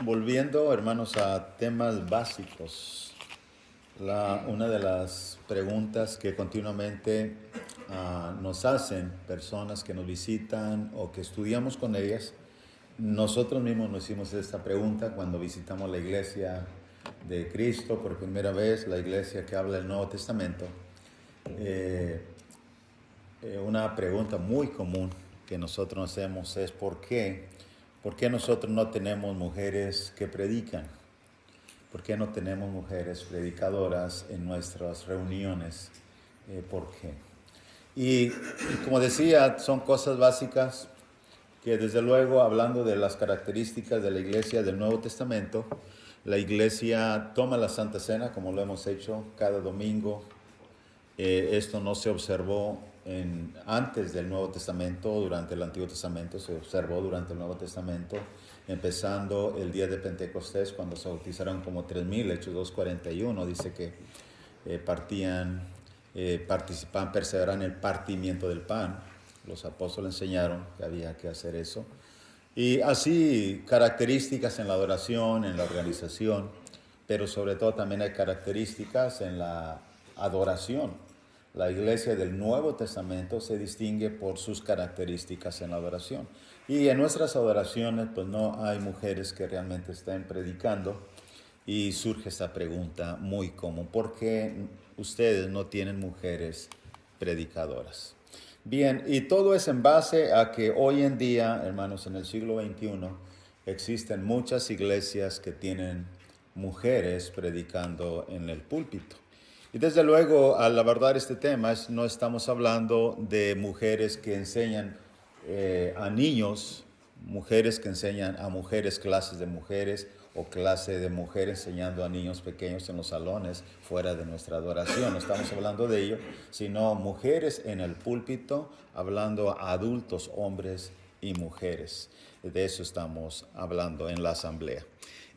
Volviendo, hermanos, a temas básicos, una de las preguntas que continuamente nos hacen personas que nos visitan o que estudiamos con ellas, nosotros mismos nos hicimos esta pregunta cuando visitamos la iglesia de Cristo por primera vez, la iglesia que habla del Nuevo Testamento. Eh, una pregunta muy común que nosotros nos hacemos es ¿por qué nosotros no tenemos mujeres que predican? ¿Por qué no tenemos mujeres predicadoras en nuestras reuniones? ¿Por qué? Y como decía, son cosas básicas que desde luego, hablando de las características de la iglesia del Nuevo Testamento, la iglesia toma la Santa Cena como lo hemos hecho cada domingo. Esto no se observó antes del Nuevo Testamento, durante el Antiguo Testamento, se observó durante el Nuevo Testamento, empezando el día de Pentecostés, cuando se bautizaron como 3,000, Hechos 2:41, dice que participaban, perseveraban en el partimiento del pan. Los apóstoles enseñaron que había que hacer eso. Y así características en la adoración, en la organización, pero sobre todo también hay características en la adoración. La iglesia del Nuevo Testamento se distingue por sus características en la adoración. Y en nuestras adoraciones pues no hay mujeres que realmente estén predicando. Y surge esta pregunta muy común: ¿por qué ustedes no tienen mujeres predicadoras? Bien, y todo es en base a que hoy en día, hermanos, en el siglo XXI, existen muchas iglesias que tienen mujeres predicando en el púlpito. Y desde luego, al abordar este tema, no estamos hablando de mujeres que enseñan a niños, mujeres que enseñan a mujeres clases de mujeres o clase de mujeres enseñando a niños pequeños en los salones fuera de nuestra adoración. No estamos hablando de ello, sino mujeres en el púlpito hablando a adultos, hombres y mujeres. De eso estamos hablando en la asamblea.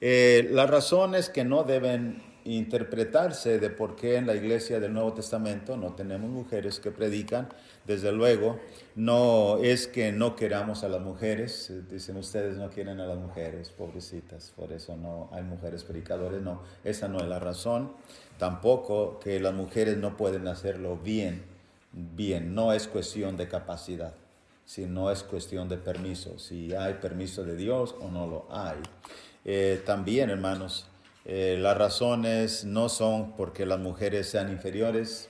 Las razones que no deben interpretarse de por qué en la iglesia del Nuevo Testamento no tenemos mujeres que predican, desde luego, no es que no queramos a las mujeres. Dicen, ustedes no quieren a las mujeres, pobrecitas, por eso no hay mujeres predicadores. No, esa no es la razón. Tampoco que las mujeres no pueden hacerlo bien, no es cuestión de capacidad, sino es cuestión de permiso, si hay permiso de Dios o no lo hay. También, hermanos, las razones no son porque las mujeres sean inferiores,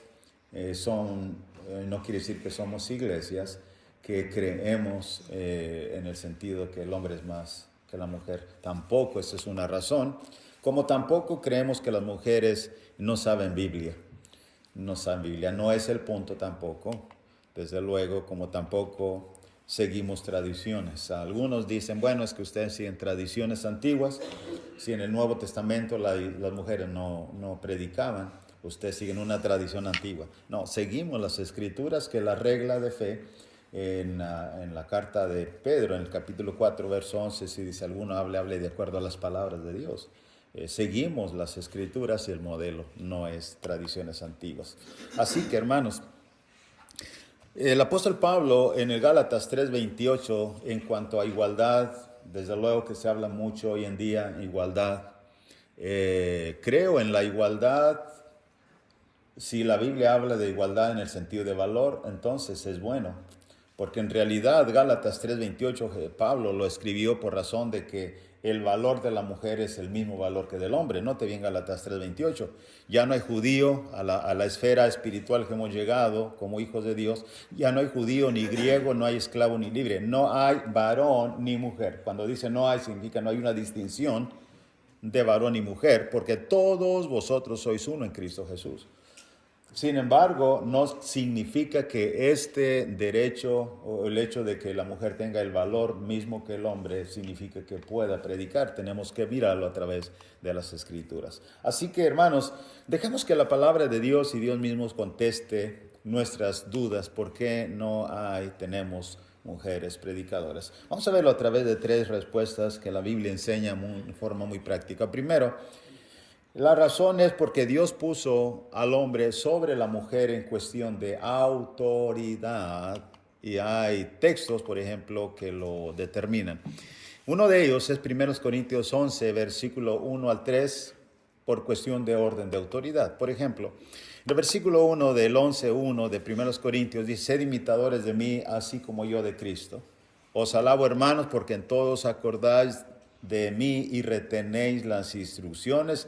no quiere decir que somos iglesias que creemos en el sentido que el hombre es más que la mujer. Tampoco esa es una razón, como tampoco creemos que las mujeres no saben Biblia. No saben Biblia, no es el punto tampoco, desde luego, como tampoco seguimos tradiciones. Algunos dicen, bueno, es que ustedes siguen tradiciones antiguas, si en el Nuevo Testamento las mujeres no predicaban, ustedes siguen una tradición antigua. No, seguimos las escrituras, que la regla de fe en la carta de Pedro, en el capítulo 4, verso 11, si dice alguno hable de acuerdo a las palabras de Dios. Seguimos las escrituras y el modelo no es tradiciones antiguas. Así que, hermanos, el apóstol Pablo en el Gálatas 3:28, en cuanto a igualdad, desde luego que se habla mucho hoy en día, igualdad. Creo en la igualdad. Si la Biblia habla de igualdad en el sentido de valor, entonces es bueno. Porque en realidad Gálatas 3:28 Pablo lo escribió por razón de que el valor de la mujer es el mismo valor que del hombre. Note bien Gálatas 3:28. Ya no hay judío a la esfera espiritual que hemos llegado como hijos de Dios. Ya no hay judío ni griego, no hay esclavo ni libre. No hay varón ni mujer. Cuando dice no hay, significa no hay una distinción de varón y mujer, porque todos vosotros sois uno en Cristo Jesús. Sin embargo, no significa que este derecho o el hecho de que la mujer tenga el valor mismo que el hombre significa que pueda predicar. Tenemos que mirarlo a través de las Escrituras. Así que, hermanos, dejemos que la palabra de Dios y Dios mismo conteste nuestras dudas. ¿Por qué tenemos mujeres predicadoras? Vamos a verlo a través de 3 respuestas que la Biblia enseña de forma muy práctica. Primero, la razón es porque Dios puso al hombre sobre la mujer en cuestión de autoridad, y hay textos, por ejemplo, que lo determinan. Uno de ellos es 1 Corintios 11, versículo 1 al 3, por cuestión de orden de autoridad. Por ejemplo, en el versículo 1 del 11:1 de 1 Corintios dice: sed imitadores de mí, así como yo de Cristo. Os alabo, hermanos, porque en todos acordáis de mí y retenéis las instrucciones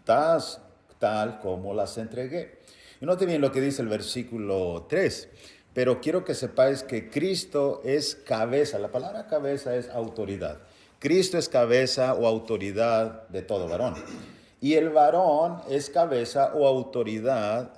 tal como las entregué. Y note bien lo que dice el versículo 3. Pero quiero que sepáis que Cristo es cabeza. La palabra cabeza es autoridad. Cristo es cabeza o autoridad de todo varón. Y el varón es cabeza o autoridad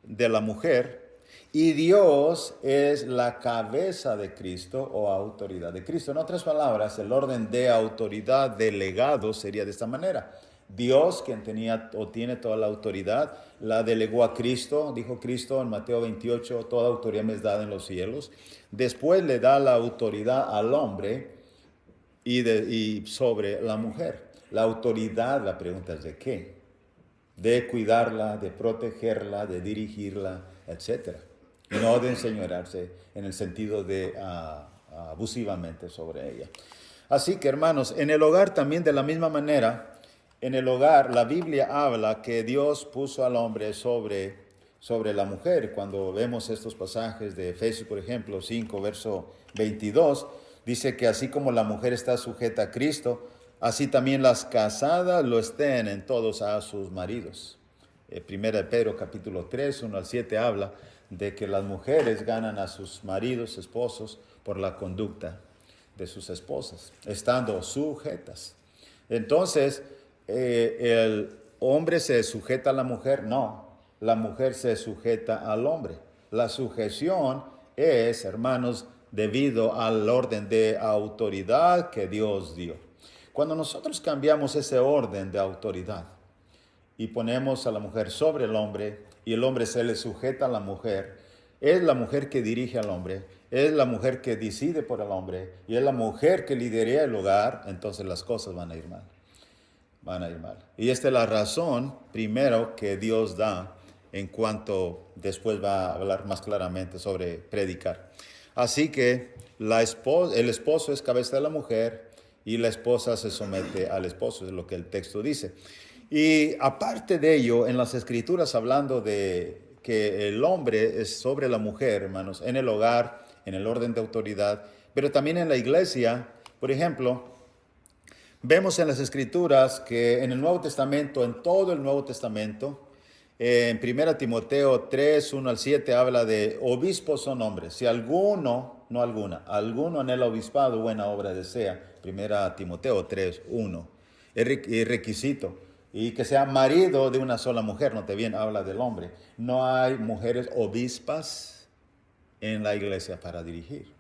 de la mujer. Y Dios es la cabeza de Cristo o autoridad de Cristo. En otras palabras, el orden de autoridad delegado sería de esta manera. Dios, quien tenía o tiene toda la autoridad, la delegó a Cristo. Dijo Cristo en Mateo 28, toda autoridad me es dada en los cielos. Después le da la autoridad al hombre y sobre la mujer. La autoridad, la pregunta es ¿de qué? De cuidarla, de protegerla, de dirigirla, etc. Y no de enseñorearse en el sentido de abusivamente sobre ella. Así que, hermanos, en el hogar también de la misma manera. En el hogar, la Biblia habla que Dios puso al hombre sobre la mujer. Cuando vemos estos pasajes de Efesios, por ejemplo, 5, verso 22, dice que así como la mujer está sujeta a Cristo, así también las casadas lo estén en todos a sus maridos. Primera de Pedro, capítulo 3, 1 al 7, habla de que las mujeres ganan a sus maridos, esposos, por la conducta de sus esposas, estando sujetas. Entonces, ¿el hombre se sujeta a la mujer? No, la mujer se sujeta al hombre. La sujeción es, hermanos, debido al orden de autoridad que Dios dio. Cuando nosotros cambiamos ese orden de autoridad y ponemos a la mujer sobre el hombre y el hombre se le sujeta a la mujer, es la mujer que dirige al hombre, es la mujer que decide por el hombre y es la mujer que lidera el hogar, entonces las cosas van a ir mal. Van a ir mal. Y esta es la razón, primero, que Dios da en cuanto después va a hablar más claramente sobre predicar. Así que el esposo es cabeza de la mujer y la esposa se somete al esposo, es lo que el texto dice. Y aparte de ello, en las Escrituras hablando de que el hombre es sobre la mujer, hermanos, en el hogar, en el orden de autoridad, pero también en la iglesia, por ejemplo, vemos en las Escrituras que en el Nuevo Testamento, en todo el Nuevo Testamento, en 1 Timoteo 3, 1 al 7, habla de obispos son hombres. Si alguno en el obispado buena obra desea, 1 Timoteo 3, 1, es requisito. Y que sea marido de una sola mujer, no te bien, habla del hombre. No hay mujeres obispas en la iglesia para dirigir.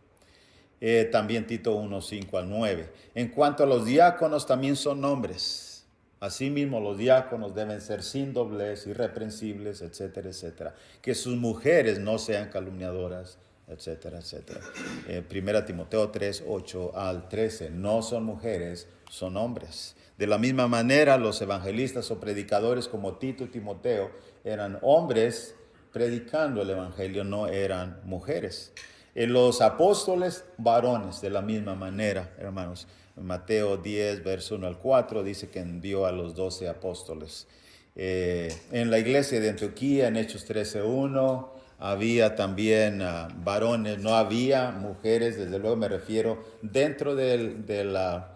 También Tito 1, 5 al 9. En cuanto a los diáconos, también son hombres. Asimismo, los diáconos deben ser sin doblez, irreprensibles, etcétera, etcétera. Que sus mujeres no sean calumniadoras, etcétera, etcétera. 1 Timoteo 3, 8 al 13. No son mujeres, son hombres. De la misma manera, los evangelistas o predicadores como Tito y Timoteo eran hombres predicando el evangelio, no eran mujeres. Los apóstoles varones, de la misma manera, hermanos. Mateo 10, verso 1 al 4, dice que envió a los 12 apóstoles. En la iglesia de Antioquía, en Hechos 13, 1, había también varones, no había mujeres, desde luego me refiero, dentro de la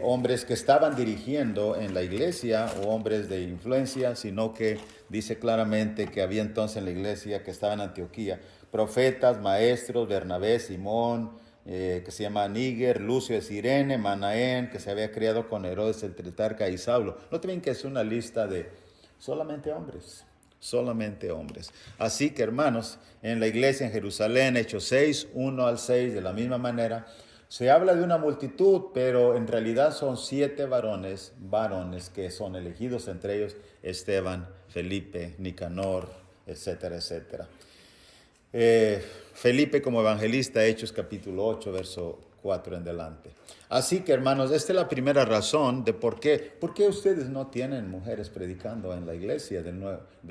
hombres que estaban dirigiendo en la iglesia o hombres de influencia, sino que dice claramente que había entonces en la iglesia que estaba en Antioquía profetas, maestros, Bernabé, Simón, que se llama Níger, Lucio de Cirene, Manaén, que se había criado con Herodes el tetrarca y Saulo. No te ven que es una lista de solamente hombres. Solamente hombres. Así que, hermanos, en la iglesia en Jerusalén, Hechos 6, 1 al 6, de la misma manera, se habla de una multitud, pero en realidad son 7 varones que son elegidos, entre ellos Esteban, Felipe, Nicanor, etcétera, etcétera. Felipe como evangelista, Hechos capítulo 8, verso 4 en adelante. Así que, hermanos, esta es la primera razón de por qué ustedes no tienen mujeres predicando en la iglesia del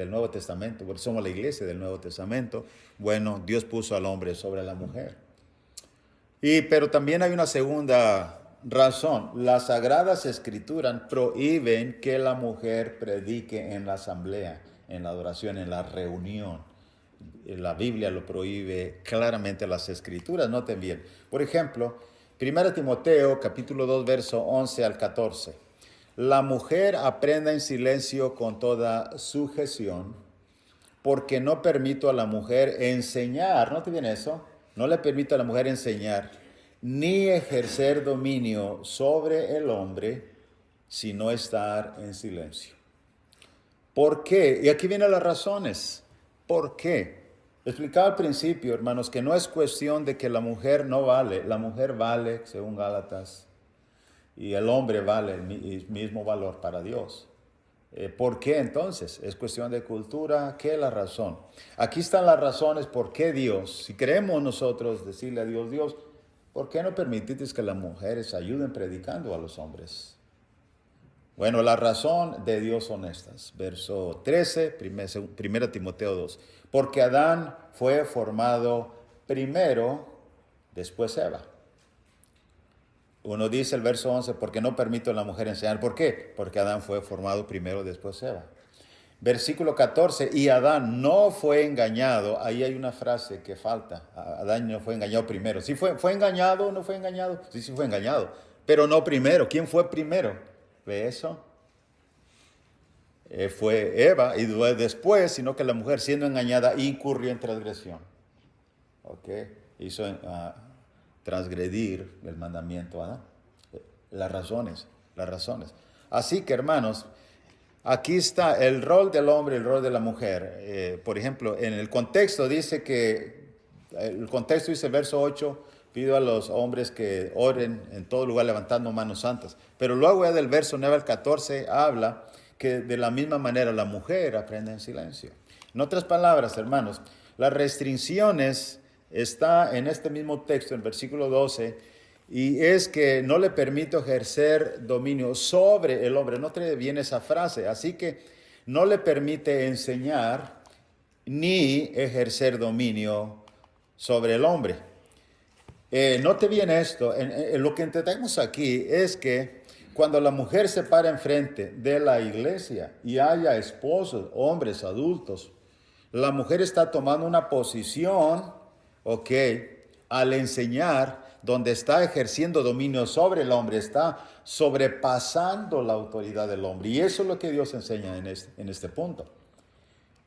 Nuevo Testamento, porque somos la iglesia del Nuevo Testamento. Bueno, Dios puso al hombre sobre la mujer. Pero también hay una segunda razón. Las Sagradas Escrituras prohíben que la mujer predique en la asamblea, en la adoración, en la reunión. La Biblia lo prohíbe claramente, las Escrituras, noten bien. Por ejemplo, 1 Timoteo capítulo 2, verso 11 al 14. La mujer aprenda en silencio con toda sujeción, porque no permito a la mujer enseñar, ¿no te viene eso? No le permito a la mujer enseñar, ni ejercer dominio sobre el hombre, sino estar en silencio. ¿Por qué? Y aquí vienen las razones. ¿Por qué? Explicaba al principio, hermanos, que no es cuestión de que la mujer no vale. La mujer vale, según Gálatas, y el hombre vale el mismo valor para Dios. ¿Por qué entonces? Es cuestión de cultura. ¿Qué es la razón? Aquí están las razones por qué Dios, si queremos nosotros decirle a Dios, Dios, ¿por qué no permitiste que las mujeres ayuden predicando a los hombres? Bueno, la razón de Dios son estas. Verso 13, 1 Timoteo 2. Porque Adán fue formado primero, después Eva. Uno dice el verso 11, porque no permito a la mujer enseñar. ¿Por qué? Porque Adán fue formado primero, después Eva. Versículo 14, y Adán no fue engañado. Ahí hay una frase que falta. Adán no fue engañado primero. ¿Sí fue engañado o no fue engañado? Sí, sí fue engañado. Pero no primero. ¿Quién fue primero? ¿Ve eso? Fue Eva, y después, sino que la mujer siendo engañada incurrió en transgresión. ¿Ok? Hizo transgredir el mandamiento a Adán. Las razones. Así que, hermanos, aquí está el rol del hombre y el rol de la mujer. Por ejemplo, en el contexto dice el verso 8, pido a los hombres que oren en todo lugar levantando manos santas. Pero luego ya del verso 9 al 14 habla que de la misma manera la mujer aprende en silencio. En otras palabras, hermanos, las restricciones está en este mismo texto, en versículo 12, y es que no le permito ejercer dominio sobre el hombre. No te viene esa frase, así que no le permite enseñar ni ejercer dominio sobre el hombre. No te viene esto. Lo que entendemos aquí es que cuando la mujer se para enfrente de la iglesia y haya esposos, hombres, adultos, la mujer está tomando una posición, ok, al enseñar, donde está ejerciendo dominio sobre el hombre, está sobrepasando la autoridad del hombre. Y eso es lo que Dios enseña en este punto.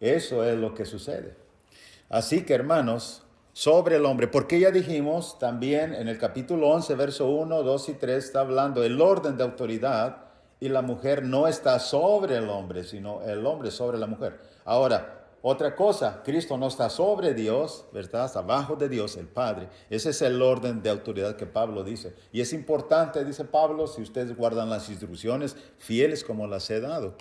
Eso es lo que sucede. Así que, hermanos, sobre el hombre, porque ya dijimos también en el capítulo 11, verso 1, 2 y 3, está hablando del orden de autoridad, y la mujer no está sobre el hombre, sino el hombre sobre la mujer. Ahora, otra cosa, Cristo no está sobre Dios, ¿verdad? Está abajo de Dios, el Padre. Ese es el orden de autoridad que Pablo dice. Y es importante, dice Pablo, si ustedes guardan las instrucciones fieles como las he dado.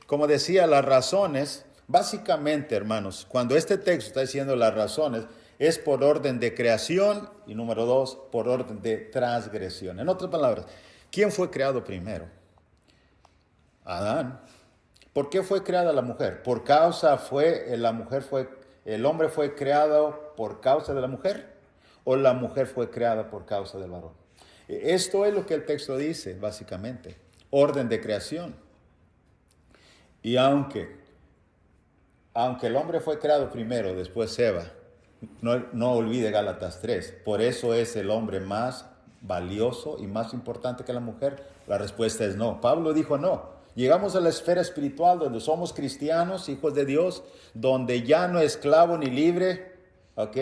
Como decía, las razones, básicamente, hermanos, cuando este texto está diciendo las razones, es por orden de creación y número 2, por orden de transgresión. En otras palabras, ¿quién fue creado primero? Adán. ¿Por qué fue creada la mujer? ¿El hombre fue creado por causa de la mujer? ¿O la mujer fue creada por causa del varón? Esto es lo que el texto dice, básicamente. Orden de creación. Y aunque el hombre fue creado primero, después Eva, no olvide Gálatas 3, por eso es el hombre más valioso y más importante que la mujer. La respuesta es no. Pablo dijo no. Llegamos a la esfera espiritual donde somos cristianos, hijos de Dios, donde ya no es esclavo ni libre, ¿ok?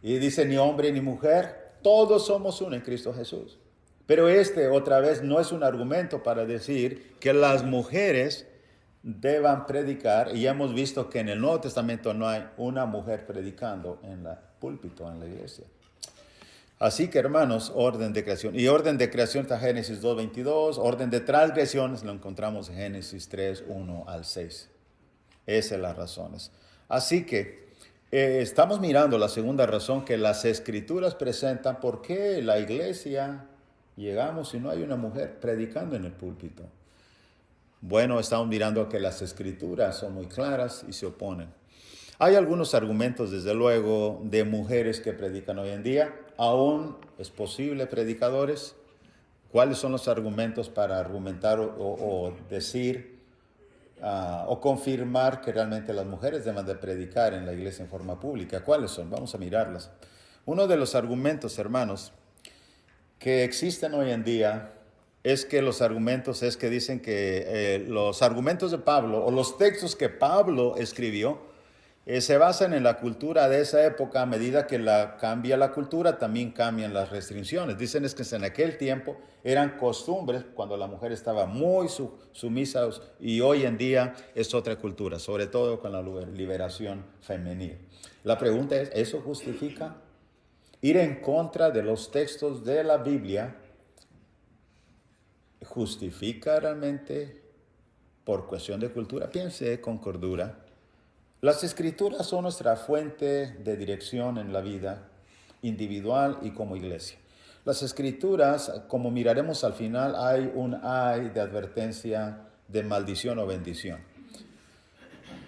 Y dice ni hombre ni mujer, todos somos uno en Cristo Jesús. Pero otra vez, no es un argumento para decir que las mujeres deban predicar, y ya hemos visto que en el Nuevo Testamento no hay una mujer predicando en el púlpito, en la iglesia. Así que, hermanos, orden de creación. Y orden de creación está Génesis 2:22. Orden de transgresión lo encontramos en Génesis 3:1 al 6. Esas son las razones. Así que estamos mirando la segunda razón que las Escrituras presentan. ¿Por qué la iglesia llegamos y no hay una mujer predicando en el púlpito? Bueno, estamos mirando que las Escrituras son muy claras y se oponen. Hay algunos argumentos, desde luego, de mujeres que predican hoy en día. ¿Aún es posible predicadores? ¿Cuáles son los argumentos para argumentar o decir o confirmar que realmente las mujeres deben de predicar en la iglesia en forma pública? ¿Cuáles son? Vamos a mirarlas. Uno de los argumentos, hermanos, que existen hoy en día es que dicen que los argumentos de Pablo o los textos que Pablo escribió se basan en la cultura de esa época. A medida que cambia la cultura, también cambian las restricciones. Dicen es que en aquel tiempo eran costumbres cuando la mujer estaba muy sumisa, y hoy en día es otra cultura, sobre todo con la liberación femenina. La pregunta es, ¿eso justifica ir en contra de los textos de la Biblia? ¿Justifica realmente por cuestión de cultura? Piense con cordura. Las escrituras son nuestra fuente de dirección en la vida individual y como iglesia. Las escrituras, como miraremos al final, hay un ay de advertencia, de maldición o bendición.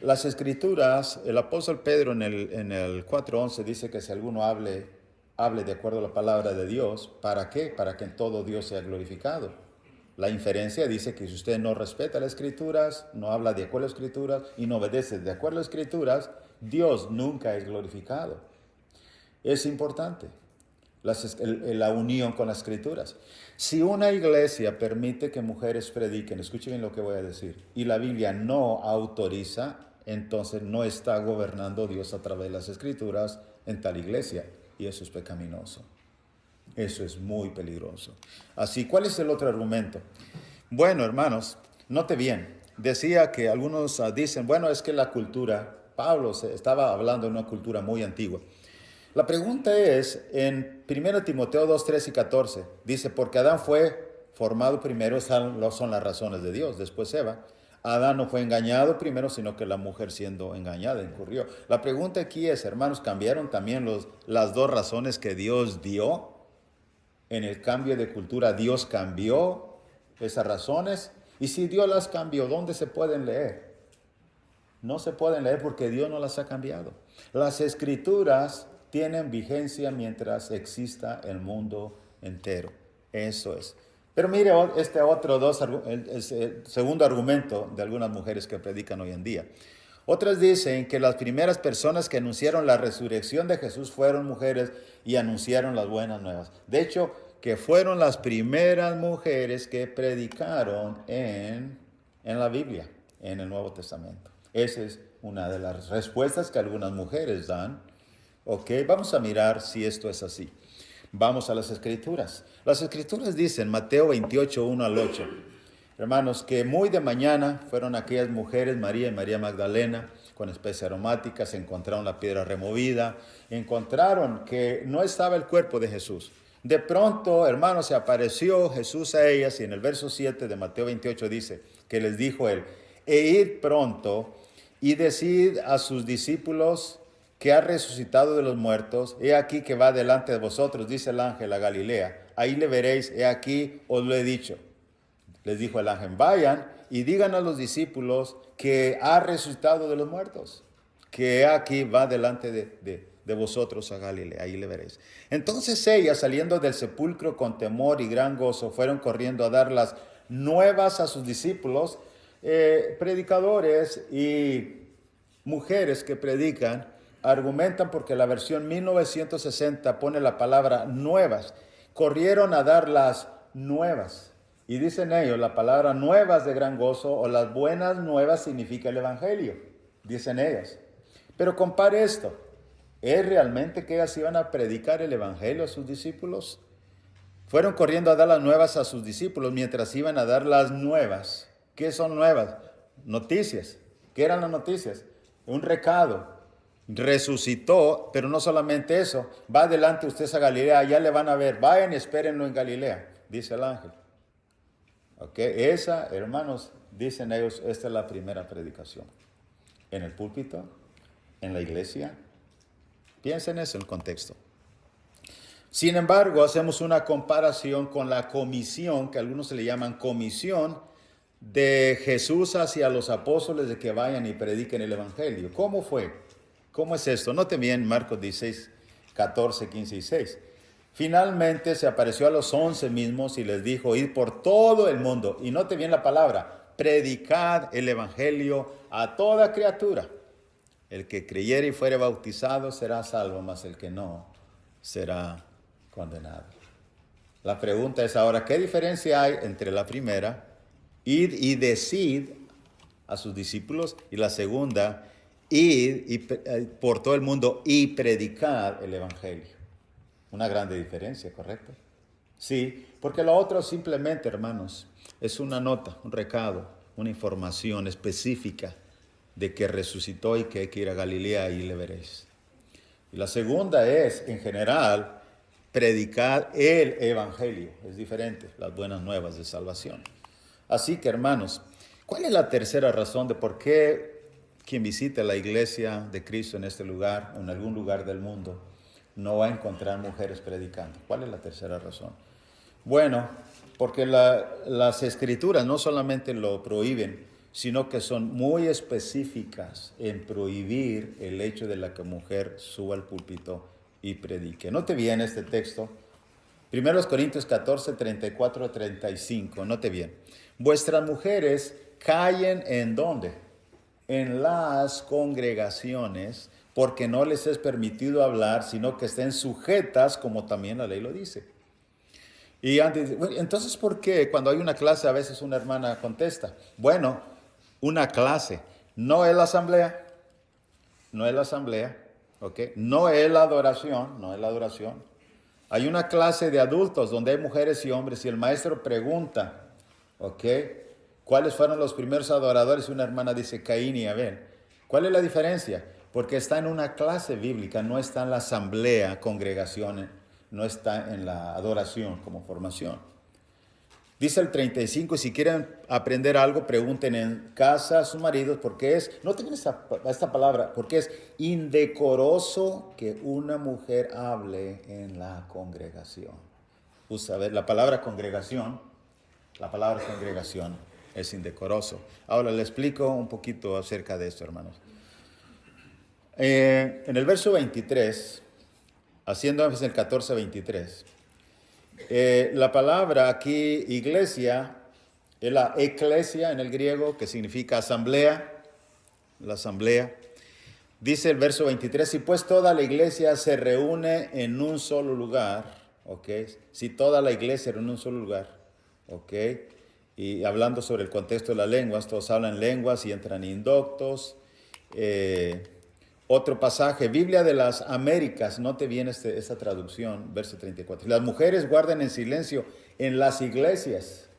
Las escrituras, el apóstol Pedro en el 4:11 dice que si alguno hable de acuerdo a la palabra de Dios, ¿para qué? Para que en todo Dios sea glorificado. La inferencia dice que si usted no respeta las escrituras, no habla de acuerdo a las escrituras y no obedece de acuerdo a las escrituras, Dios nunca es glorificado. Es importante la unión con las escrituras. Si una iglesia permite que mujeres prediquen, escuchen bien lo que voy a decir, y la Biblia no autoriza, entonces no está gobernando Dios a través de las escrituras en tal iglesia, y eso es pecaminoso. Eso es muy peligroso. Así, ¿cuál es el otro argumento? Bueno, hermanos, note bien. Decía que algunos dicen, bueno, es que la cultura, Pablo estaba hablando de una cultura muy antigua. La pregunta es, en 1 Timoteo 2, 13 y 14, dice, porque Adán fue formado primero, son las razones de Dios, después Eva. Adán no fue engañado primero, sino que la mujer siendo engañada incurrió. La pregunta aquí es, hermanos, ¿cambiaron también las dos razones que Dios dio? En el cambio de cultura, Dios cambió esas razones. Y si Dios las cambió, ¿dónde se pueden leer? No se pueden leer porque Dios no las ha cambiado. Las escrituras tienen vigencia mientras exista el mundo entero. Eso es. Pero mire el segundo argumento de algunas mujeres que predican hoy en día. Otras dicen que las primeras personas que anunciaron la resurrección de Jesús fueron mujeres y anunciaron las buenas nuevas. De hecho, que fueron las primeras mujeres que predicaron en la Biblia, en el Nuevo Testamento. Esa es una de las respuestas que algunas mujeres dan. Ok, vamos a mirar si esto es así. Vamos a las Escrituras. Las Escrituras dicen, Mateo 28, 1 al 8. Hermanos, que muy de mañana fueron aquellas mujeres, María y María Magdalena, con especias aromáticas, encontraron la piedra removida, encontraron que no estaba el cuerpo de Jesús. De pronto, hermanos, se apareció Jesús a ellas y en el verso 7 de Mateo 28 dice que les dijo él, id pronto y decid a sus discípulos que ha resucitado de los muertos, he aquí que va delante de vosotros, dice el ángel a Galilea, ahí le veréis, he aquí os lo he dicho. Les dijo el ángel, vayan y digan a los discípulos que ha resucitado de los muertos, que aquí va delante de vosotros a Galilea, ahí le veréis. Entonces ellas, saliendo del sepulcro con temor y gran gozo, fueron corriendo a dar las nuevas a sus discípulos. Predicadores y mujeres que predican argumentan porque la versión 1960 pone la palabra nuevas. Corrieron a dar las nuevas. Y dicen ellos, la palabra nuevas de gran gozo o las buenas nuevas significa el evangelio, dicen ellas. Pero compare esto, ¿es realmente que ellas iban a predicar el evangelio a sus discípulos? Fueron corriendo a dar las nuevas a sus discípulos mientras iban a dar las nuevas. ¿Qué son nuevas? Noticias. ¿Qué eran las noticias? Un recado. Resucitó, pero no solamente eso. Va adelante ustedes a Galilea, ya le van a ver. Vayan y espérenlo en Galilea, dice el ángel. Esa, hermanos, dicen ellos, esta es la primera predicación. En el púlpito, en la iglesia. Piensen eso en el contexto. Sin embargo, hacemos una comparación con la comisión, que algunos se le llaman comisión, de Jesús hacia los apóstoles de que vayan y prediquen el evangelio. ¿Cómo fue? ¿Cómo es esto? Noten bien Marcos 16, 14, 15 y 6. Finalmente se apareció a los 11 mismos y les dijo, id por todo el mundo. Y note bien la palabra, predicad el evangelio a toda criatura. El que creyere y fuere bautizado será salvo, mas el que no será condenado. La pregunta es ahora, ¿qué diferencia hay entre la primera, id y decid a sus discípulos, y la segunda, id y, por todo el mundo y predicad el evangelio? Una grande diferencia, ¿correcto? Sí, porque lo otro simplemente, hermanos, es una nota, un recado, una información específica de que resucitó y que hay que ir a Galilea y le veréis. Y la segunda es, en general, predicar el evangelio. Es diferente, las buenas nuevas de salvación. Así que, hermanos, ¿cuál es la tercera razón de por qué quien visite la iglesia de Cristo en este lugar o en algún lugar del mundo no va a encontrar mujeres predicando? ¿Cuál es la tercera razón? Bueno, porque las escrituras no solamente lo prohíben, sino que son muy específicas en prohibir el hecho de la que mujer suba al púlpito y predique. Note bien este texto, 1 Corintios 14, 34, 35, note bien. Vuestras mujeres callen ¿en dónde? En las congregaciones, porque no les es permitido hablar, sino que estén sujetas, como también la ley lo dice. Y antes, bueno, entonces, ¿por qué cuando hay una clase a veces una hermana contesta? Bueno, una clase, no es la asamblea, no es la asamblea, ¿ok? No es la adoración, no es la adoración. Hay una clase de adultos donde hay mujeres y hombres y el maestro pregunta, ¿ok? ¿Cuáles fueron los primeros adoradores? Y una hermana dice Caín y Abel. ¿Cuál es la diferencia? Porque está en una clase bíblica, no está en la asamblea, congregación, no está en la adoración como formación. Dice el 35, y si quieren aprender algo, pregunten en casa a sus maridos, porque es, no tienen esta palabra, porque es indecoroso que una mujer hable en la congregación. Usa, la palabra congregación es indecoroso. Ahora le explico un poquito acerca de esto, hermanos. En el verso 23, haciendo énfasis en el 14, 23, la palabra aquí, iglesia, es la eclesia en el griego, que significa asamblea, la asamblea. Dice el verso 23, si pues toda la iglesia se reúne en un solo lugar, ¿ok? Si toda la iglesia se reúne en un solo lugar, ¿ok? Y hablando sobre el contexto de las lenguas, todos hablan lenguas y entran indoctos. Otro pasaje, Biblia de las Américas, note bien esta traducción, verso 34. Las mujeres guarden en silencio en las iglesias,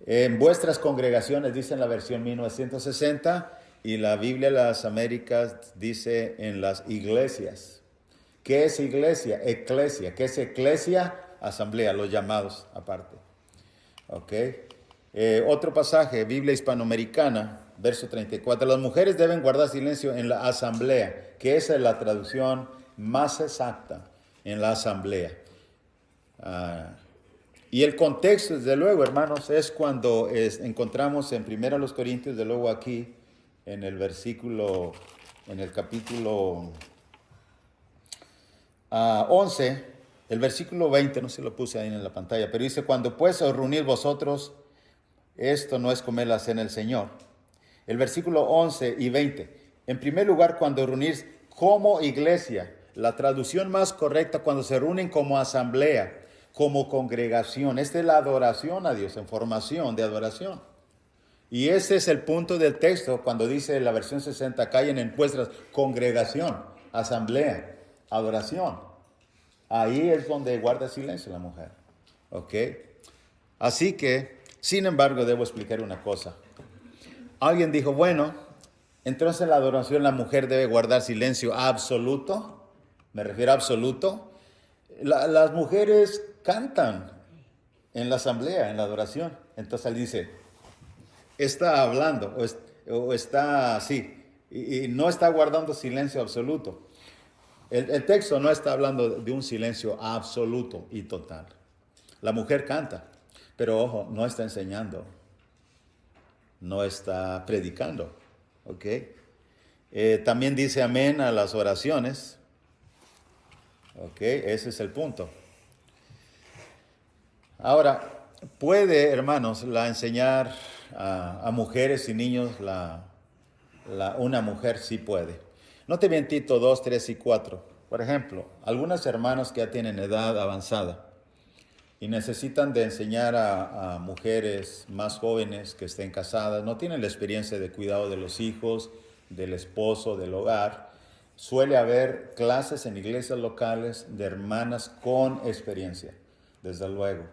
en vuestras congregaciones, dice en la versión 1960, y la Biblia de las Américas dice en las iglesias. ¿Qué es iglesia? Eclesia. ¿Qué es eclesia? Asamblea, los llamados aparte. ¿Ok? Otro pasaje, Biblia hispanoamericana, verso 34. Las mujeres deben guardar silencio en la asamblea, que esa es la traducción más exacta, en la asamblea. Y el contexto, desde luego, hermanos, es cuando encontramos en 1 Corintios, de luego aquí, en el versículo, en el capítulo 11, el versículo 20, no se lo puse ahí en la pantalla, pero dice, cuando pues os reunís vosotros, esto no es comer la cena del Señor. El versículo 11 y 20. En primer lugar, cuando reunís como iglesia, la traducción más correcta, cuando se reúnen como asamblea, como congregación. Esta es la adoración a Dios, en formación de adoración. Y ese es el punto del texto cuando dice la versión 60, callen en vuestras congregación, asamblea, adoración. Ahí es donde guarda silencio la mujer. ¿Ok? Así que, sin embargo, debo explicar una cosa. Alguien dijo, bueno, entonces en la adoración la mujer debe guardar silencio absoluto. Me refiero a absoluto. Las mujeres cantan en la asamblea, en la adoración. Entonces él dice, está hablando o está así y no está guardando silencio absoluto. El texto no está hablando de un silencio absoluto y total. La mujer canta, pero ojo, no está enseñando, no está predicando, ¿ok? También dice amén a las oraciones. Ok, ese es el punto. Ahora, puede, hermanos, enseñar a mujeres y niños, una mujer sí puede. Note bien Tito 2, 3 y 4. Por ejemplo, algunas hermanas que ya tienen edad avanzada y necesitan de enseñar a mujeres más jóvenes que estén casadas, no tienen la experiencia de cuidado de los hijos, del esposo, del hogar. Suele haber clases en iglesias locales de hermanas con experiencia, desde luego.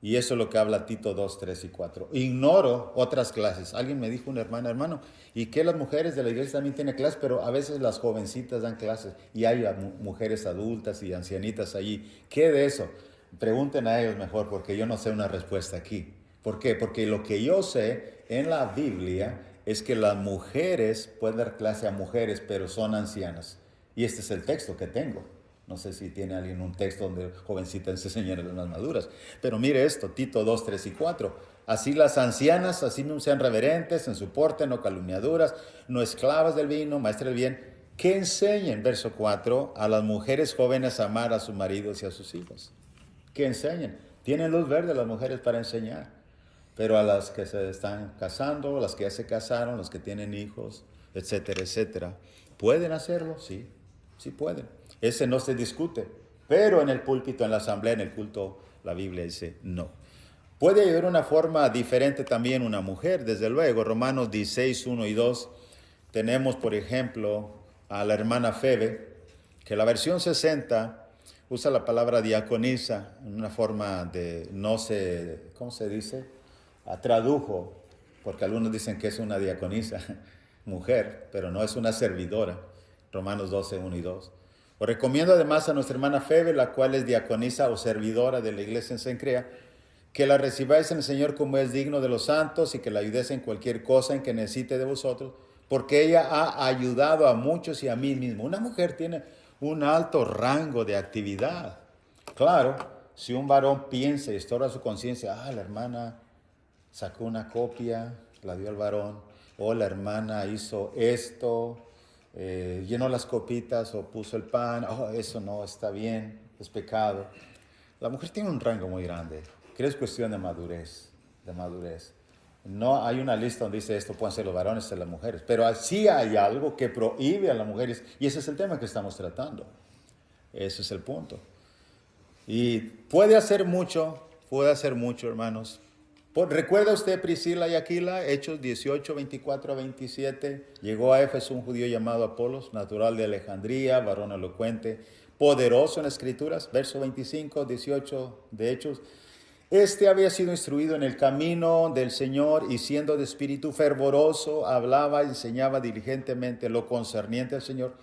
Y eso es lo que habla Tito 2, 3 y 4. Ignoro otras clases. Alguien me dijo, una hermana, hermano, ¿y qué las mujeres de la iglesia también tienen clases? Pero a veces las jovencitas dan clases y hay mujeres adultas y ancianitas allí. ¿Qué de eso? Pregunten a ellos mejor, porque yo no sé una respuesta aquí. ¿Por qué? Porque lo que yo sé en la Biblia es que las mujeres pueden dar clase a mujeres, pero son ancianas. Y este es el texto que tengo. No sé si tiene alguien un texto donde jovencitas se enseñan a las más maduras. Pero mire esto, Tito 2, 3 y 4. Así las ancianas, así no sean reverentes en su porte, no calumniadoras, no esclavas del vino, maestras del bien, que enseñen, verso 4, a las mujeres jóvenes a amar a sus maridos y a sus hijos. Que enseñen. Tienen luz verde las mujeres para enseñar. Pero a las que se están casando, las que ya se casaron, los que tienen hijos, etcétera, etcétera, ¿pueden hacerlo? Sí, sí pueden. Ese no se discute. Pero en el púlpito, en la asamblea, en el culto, la Biblia dice no. Puede haber una forma diferente también una mujer, desde luego. Romanos 16, 1 y 2. Tenemos, por ejemplo, a la hermana Febe, que la versión 60 usa la palabra diaconisa en una forma de, no sé, ¿cómo se dice? Tradujo, porque algunos dicen que es una diaconisa, mujer, pero no es una servidora. Romanos 12, 1 y 2. Os recomiendo además a nuestra hermana Febe, la cual es diaconisa o servidora de la iglesia en Cencrea, que la recibáis en el Señor como es digno de los santos y que la ayudéis en cualquier cosa en que necesite de vosotros, porque ella ha ayudado a muchos y a mí mismo. Una mujer tiene un alto rango de actividad. Claro, si un varón piensa y estorba su conciencia, la hermana sacó una copia, la dio al varón, o la hermana hizo esto, llenó las copitas o puso el pan, eso no está bien, es pecado. La mujer tiene un rango muy grande, que es cuestión de madurez, de madurez. No hay una lista donde dice esto pueden ser los varones y las mujeres, pero sí hay algo que prohíbe a las mujeres, y ese es el tema que estamos tratando. Ese es el punto. Y puede hacer mucho, hermanos. ¿Recuerda usted Priscila y Aquila? Hechos 18, 24 a 27. Llegó a Éfeso un judío llamado Apolos, natural de Alejandría, varón elocuente, poderoso en escrituras. Verso 25, 18 de Hechos. Este había sido instruido en el camino del Señor y siendo de espíritu fervoroso, hablaba y enseñaba diligentemente lo concerniente al Señor,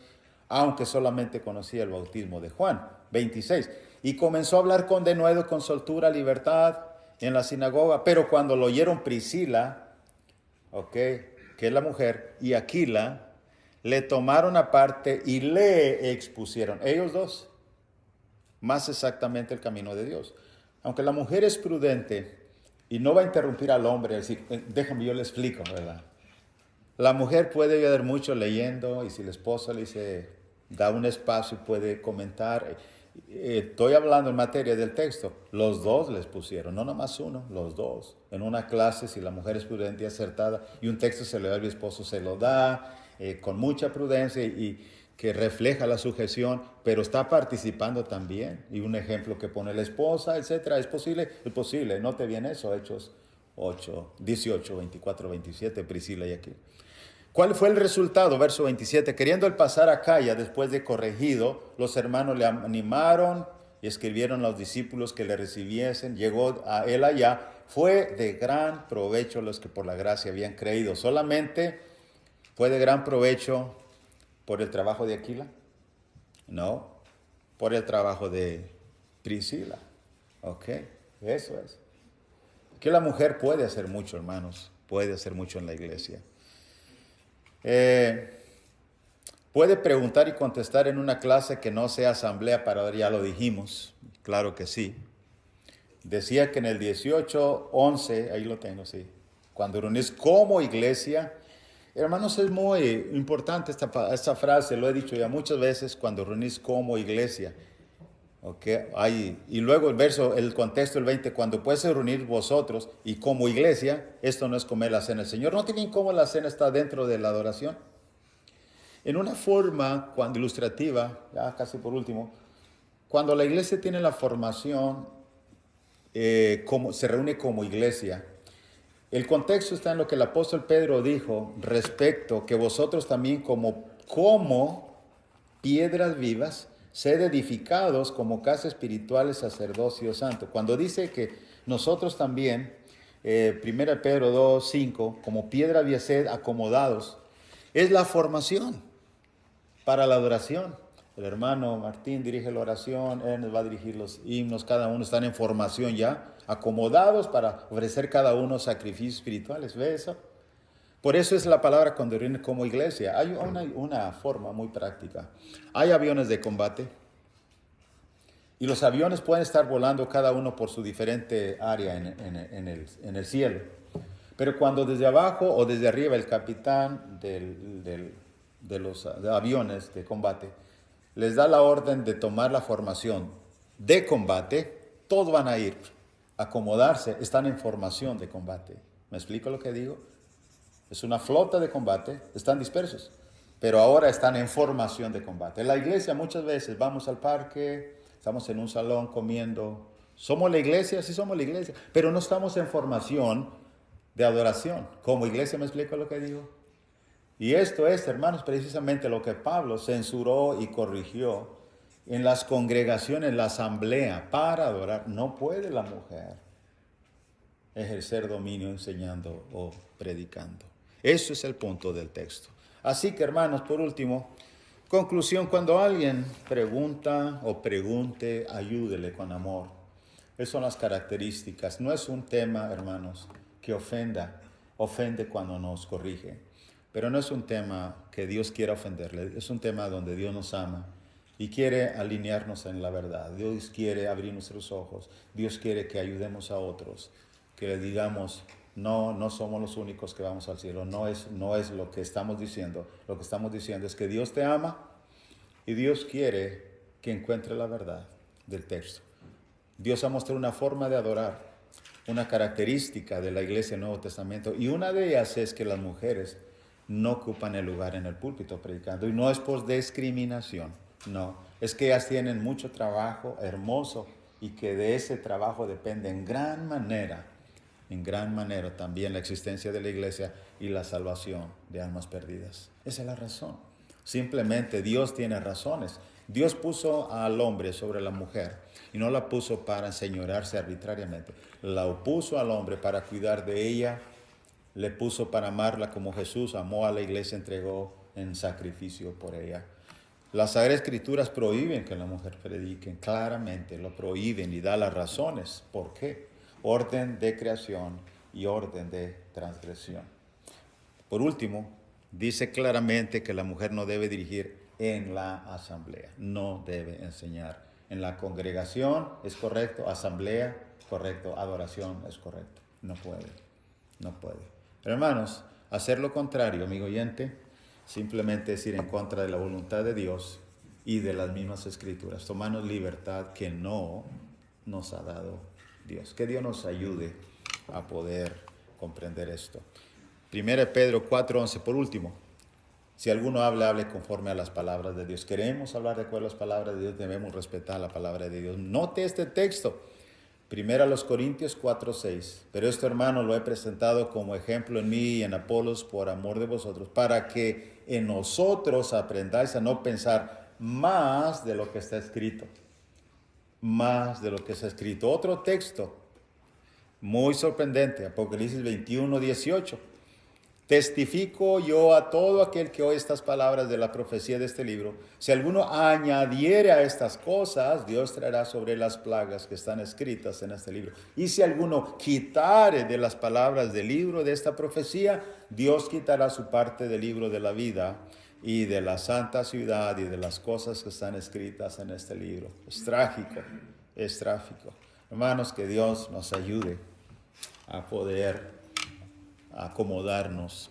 aunque solamente conocía el bautismo de Juan. 26. Y comenzó a hablar con denuedo, con soltura, libertad en la sinagoga. Pero cuando lo oyeron Priscila, que es la mujer, y Aquila, le tomaron aparte y le expusieron, ellos dos, más exactamente el camino de Dios. Aunque la mujer es prudente y no va a interrumpir al hombre, decir, déjame yo le explico, ¿verdad? La mujer puede ayudar mucho leyendo y si el esposo le dice, da un espacio y puede comentar. Estoy hablando en materia del texto. Los dos les pusieron, no nomás uno, los dos. En una clase, si la mujer es prudente y acertada y un texto se le da al esposo, se lo da con mucha prudencia y que refleja la sujeción, pero está participando también. Y un ejemplo que pone la esposa, etcétera. ¿Es posible? Es posible. Note bien eso, Hechos 8, 18, 24, 27, Priscila y aquí. ¿Cuál fue el resultado? Verso 27. Queriendo él pasar a Acaya después de corregido, los hermanos le animaron y escribieron a los discípulos que le recibiesen. Llegó a él allá. Fue de gran provecho los que por la gracia habían creído. Solamente fue de gran provecho por el trabajo de Aquila. No, por el trabajo de Priscila. Eso es. Que la mujer puede hacer mucho, hermanos. Puede hacer mucho en la iglesia. Puede preguntar y contestar en una clase que no sea asamblea para ya lo dijimos, claro que sí. Decía que en el 18:11, ahí lo tengo, sí, cuando reunís como iglesia, Hermanos, es muy importante esta frase, lo he dicho ya muchas veces, cuando reunís como iglesia. Okay. Y luego el contexto del 20, cuando puedes reunir vosotros y como iglesia, esto no es comer la cena del Señor. ¿No tienen cómo la cena está dentro de la adoración? En una forma cuando ilustrativa, ya casi por último, cuando la iglesia tiene la formación, como, se reúne como iglesia, el contexto está en lo que el apóstol Pedro dijo respecto que vosotros también como piedras vivas, sed edificados como casa espiritual, sacerdocio santo. Cuando dice que nosotros también, 1 Pedro 2, 5, como piedra viva sed acomodados, es la formación para la adoración. El hermano Martín dirige la oración, él nos va a dirigir los himnos, cada uno están en formación ya, acomodados para ofrecer cada uno sacrificios espirituales. ¿Ve eso? Por eso es la palabra cuando reúne como iglesia. Hay una forma muy práctica. Hay aviones de combate y los aviones pueden estar volando cada uno por su diferente área en el cielo. Pero cuando desde abajo o desde arriba el capitán de los aviones de combate les da la orden de tomar la formación de combate, todos van a ir a acomodarse, están en formación de combate. ¿Me explico lo que digo? Es una flota de combate, están dispersos, pero ahora están en formación de combate. En la iglesia muchas veces vamos al parque, estamos en un salón comiendo. ¿Somos la iglesia? Sí somos la iglesia, pero no estamos en formación de adoración. Como iglesia, ¿me explico lo que digo? Y esto es, hermanos, precisamente lo que Pablo censuró y corrigió en las congregaciones, en la asamblea, para adorar. No puede la mujer ejercer dominio enseñando o predicando. Eso es el punto del texto. Así que, hermanos, por último, conclusión, cuando alguien pregunta o pregunte, ayúdele con amor. Esas son las características. No es un tema, hermanos, que ofende cuando nos corrige. Pero no es un tema que Dios quiera ofenderle, es un tema donde Dios nos ama y quiere alinearnos en la verdad. Dios quiere abrir nuestros ojos, Dios quiere que ayudemos a otros, que le digamos, no somos los únicos que vamos al cielo, no es lo que estamos diciendo. Lo que estamos diciendo es que Dios te ama y Dios quiere que encuentre la verdad del texto. Dios ha mostrado una forma de adorar, una característica de la iglesia del Nuevo Testamento, y una de ellas es que las mujeres no ocupan el lugar en el púlpito predicando. Y no es por discriminación, no. Es que ellas tienen mucho trabajo hermoso y que de ese trabajo depende en gran manera también la existencia de la iglesia y la salvación de almas perdidas. Esa es la razón. Simplemente Dios tiene razones. Dios puso al hombre sobre la mujer y no la puso para enseñorearse arbitrariamente. La puso al hombre para cuidar de ella. Le puso para amarla como Jesús amó a la iglesia, entregó en sacrificio por ella. Las Sagradas Escrituras prohíben que la mujer predique, claramente lo prohíben y da las razones. ¿Por qué? Orden de creación y orden de transgresión. Por último, dice claramente que la mujer no debe dirigir en la asamblea, no debe enseñar. En la congregación es correcto, asamblea correcto, adoración es correcto. No puede. Pero hermanos, hacer lo contrario, amigo oyente, simplemente es ir en contra de la voluntad de Dios y de las mismas Escrituras, tomarnos libertad que no nos ha dado Dios. Que Dios nos ayude a poder comprender esto. 1 Pedro 4:11, por último, si alguno hable conforme a las palabras de Dios. Queremos hablar de acuerdo a las palabras de Dios, debemos respetar la palabra de Dios. Note este texto. 1 Corintios 4:6. Pero esto, hermano, lo he presentado como ejemplo en mí y en Apolos por amor de vosotros, para que en nosotros aprendáis a no pensar más de lo que está escrito. Más de lo que está escrito. Otro texto muy sorprendente, Apocalipsis 21:18. Testifico yo a todo aquel que oye estas palabras de la profecía de este libro. Si alguno añadiere a estas cosas, Dios traerá sobre las plagas que están escritas en este libro. Y si alguno quitare de las palabras del libro de esta profecía, Dios quitará su parte del libro de la vida y de la santa ciudad y de las cosas que están escritas en este libro. Es trágico, es trágico. Hermanos, que Dios nos ayude a poder acomodarnos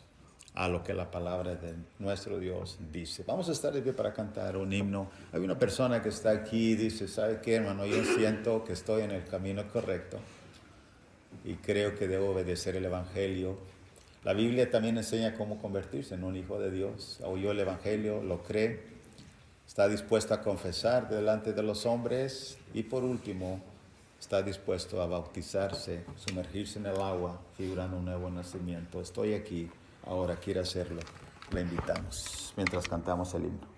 a lo que la palabra de nuestro Dios dice. Vamos a estar de pie para cantar un himno. Hay una persona que está aquí y dice, ¿sabe qué, hermano? Yo siento que estoy en el camino correcto y creo que debo obedecer el Evangelio. La Biblia también enseña cómo convertirse en un hijo de Dios. Oyó el Evangelio, lo cree, está dispuesto a confesar delante de los hombres y por último está dispuesto a bautizarse, sumergirse en el agua, figurando un nuevo nacimiento. Estoy aquí, ahora quiere hacerlo. Le invitamos mientras cantamos el himno.